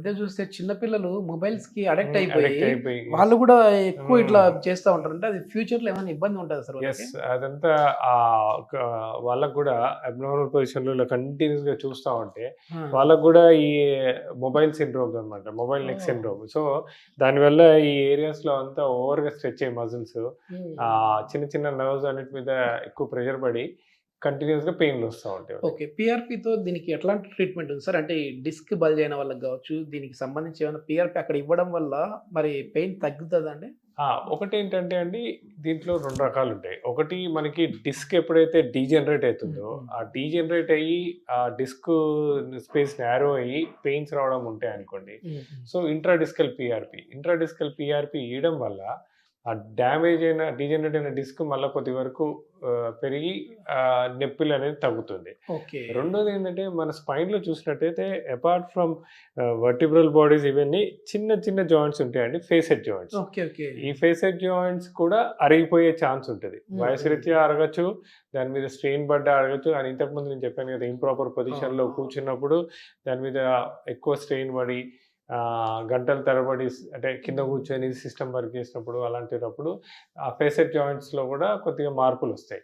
మధ్య చూస్తే చిన్న పిల్లలు మొబైల్స్‌కి అడిక్ట్ అయిపోయి, అడిక్ట్ అయిపోయి యెస్. వాళ్ళు గూడా ఎక్కువ ఇట్లా హ్మ్. చేస్తా ఉంటారు. అంటే అది ఫ్యూచర్‌లో ఏమైనా ఇబ్బంది ఉంటదా సార్ యెస్. వాళ్ళకి? అదంతా ఒక వాళ్ళకి గూడా అబ్నార్మల్ పొజిషన్‌లో ఇలా కంటిన్యూస్‌గా చూస్తా ఉంటే, ఆ! వాళ్ళకి గూడా ఈ మొబైల్ సిండ్రోమ్స్ అనమాట. మొబైల్ నెక్ ఓహ్! సిండ్రోమ్. సో, దానివల్ల ఈ ఏరియాస్‌లో అంతా ఓవర్‌గా స్ట్రెచ్ అయ్యి మజిల్స్ హ్మ్. చిన్న చిన్న నర్వ్స్ అన్నిటి మీద ఎక్కువ ప్రెషర్ పడి కంటిన్యూస్‌గా పెయిన్‌లొస్తా ఉంటాయి వాళ్ళకి. ఓకే. పీఆర్‌పీతో దీనికి ఎట్లాంటి ట్రీట్‌మెంట్ ఉంది సార్? అంటే ఈ డిస్క్ బల్జ్ అయిన వాళ్ళకి గావచ్చు, దీనికి సంబంధించి ఏమైనా పీఆర్‌పీ అక్కడ ఇవ్వడం వల్ల మరి పెయిన్ తగ్గుతదండి? ఆ! ఒకటేంటంటే అండి, దీంట్లో 2 రకాలుంటాయి. ఒకటి మనకి డిస్క్ ఎప్పుడైతే డీజనరేట్ హ్మ్. అయితుందో, హ్మ్. ఆ డీజనరేట్ అయ్యి ఆ డిస్క్ స్పేస్ నారో అయ్యి పెయిన్స్ రావడం ఉంటాయనుకోండి. Hmm. Hmm. So, intradiscal PRP. Intradiscal PRP ఇయడం వల్ల ఆ డ్యామేజ్ అయిన డీజనరేట్ అయిన డిస్క్ మళ్ళా కొద్ది వరకు పెరిగి నొప్పులనేది తగ్గుతుంది. ఓకే. రెండోదేంటంటే మన స్పైన్‌లో చూసినట్టయితే అపార్ట్ ఫ్రమ్ వర్టిబ్రల్ బాడీస్ ఇవన్నీ చిన్న చిన్న జాయింట్స్ ఉంటాయండి. Facet joints. ఓకే. ఓకే. ఈ ఫేసెడ్ జాయింట్స్ కూడా అరిగిపోయే ఛాన్స్ ఉంటది. హ్మ్. వయసు హ్మ్. రీత్యా అరగొచ్చు. దాని మీద స్ట్రెయిన్ పడ్డా అరగొచ్చు. అని ఇంతకుముందు నేను చెప్పాను కదా! ఇంప్రాపర్ పొజిషన్‌లో అవునవును. కూర్చున్నప్పుడు దాని మీద ఎక్కువ స్ట్రెయిన్ పడి గంటల తరబడి అంటే కింద హ్మ్. కూర్చొని సిస్టమ్ వర్క్ చేసినప్పుడు అలాంటిటప్పుడు ఆ ఫేసెడ్ జాయింట్స్‌లో కూడా కొద్దిగా మార్పులొస్తాయి.